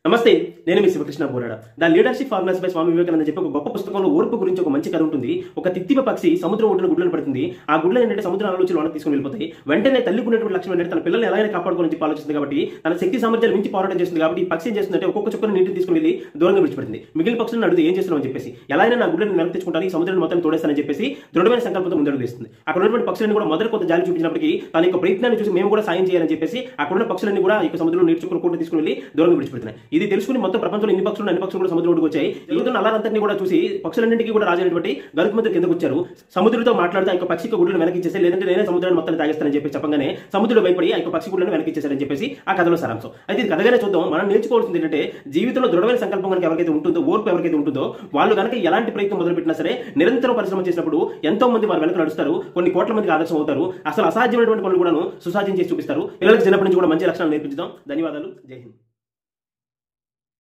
నమస్తే, నేను మీ Sivakrishna Borada. The leadership formulas by Swami Vivekananda చెప్పి ఒక గొప్ప పుస్తకంలో ఓర్పు గురించి ఒక మంచి కథ ఉంటుంది. ఒక తిత్తిమ పక్షి సముద్రం ఒడ్డున గుడ్లను పడుతుంది. ఆ గుడ్లు ఏంటంటే సముద్రం ఆలోచనలు వాళ్ళకి తీసుకుని వెళ్ళిపోతాయి. వెంటనే తల్లికి ఉన్నటువంటి లక్ష్యం ఏంటంటే తన పిల్లల్ని ఎలాగైనా కాపాడుకోవాలని చెప్పి ఆలోచిస్తుంది. కాబట్టి తన శక్తి సామర్థ్యాలు మించి పోరాటం చేస్తుంది. కాబట్టి ఈ పక్షి ఏం చేస్తుందంటే ఒక్కొక్క చుక్కను నీటిని తీసుకుని వెళ్ళి దూరంగా విడిచిపెడుతుంది. మిగిలిన పక్షులను అడుగుతుంది ఏం చేస్తున్నావు అని చెప్పేసి. ఎలా అయినా నా గుడ్లను వెనక్కి తెచ్చుకుంటాను, ఈ సముద్రం మొత్తం తోడేస్తానని చెప్పేసి దృఢమైన సంకల్పంతో ముందడుగు వేస్తుంది. అక్కడ ఉన్నటువంటి పక్షులను కూడా మొదటి కొంత జాలి చూపించినప్పటికీ తన యొక్క ప్రయత్నాన్ని చూసి మేము కూడా సాయం చేయాలని చెప్పేసి అక్కడ ఉన్న పక్షులన్నీ కూడా ఈ సముద్రంలో నీటి చుక్కలు కూడా తీసుకుని వెళ్ళి దూరంగా విడిచిపెడుతున్నాయి. ఇది తెలుసుకుని మొత్తం ప్రపంచంలో అన్ని పక్షులు కూడా సముద్రం ఒడ్డుకు వచ్చాయి. ఈరోజు అలారంతటిని కూడా చూసి పక్షులన్నింటికి కూడా రాజైనటువంటి గరుత్మంతుడు కిందకు వచ్చారు. సముద్రుడితో మాట్లాడుతూ ఆ యొక్క పక్షి గుడ్లను వెనక్కి ఇచ్చేసి, లేదంటే నేనే సముద్రాన్ని మొత్తాన్ని తాగేస్తానని చెప్పి చెప్పగానే సముద్రుడు భయపడి ఆ యొక్క పక్షి గుడ్లను వెనక్కి ఇచ్చేసారని చెప్పేసి ఆ కథలో సారాంశం. అయితే ఇది కథగానే చూద్దాం. మనం నేర్చుకోవాల్సింది ఏంటంటే జీవితంలో దృఢమైన సంకల్పం కనుక ఎవరికైతే ఉంటుందో, ఓర్పు ఎవరికైతే ఉంటుందో వాళ్ళు కనుక ఎలాంటి ప్రయత్నం మొదలుపెట్టినా సరే నిరంతరం పరిశ్రమ చేసినప్పుడు ఎంతో మంది వారి వెనక నడుస్తారు. కొన్ని కోట్ల మందికి ఆదర్శం అవుతారు. అసలు అసాధ్యమైనటువంటి పనులు కూడా సుసాధ్యం చేసి చూపిస్తారు. పిల్లలకు చిన్నప్పటి నుంచి కూడా మంచి లక్షణాలు నేర్పించుదాం. ధన్యవాదాలు. జై హింద్.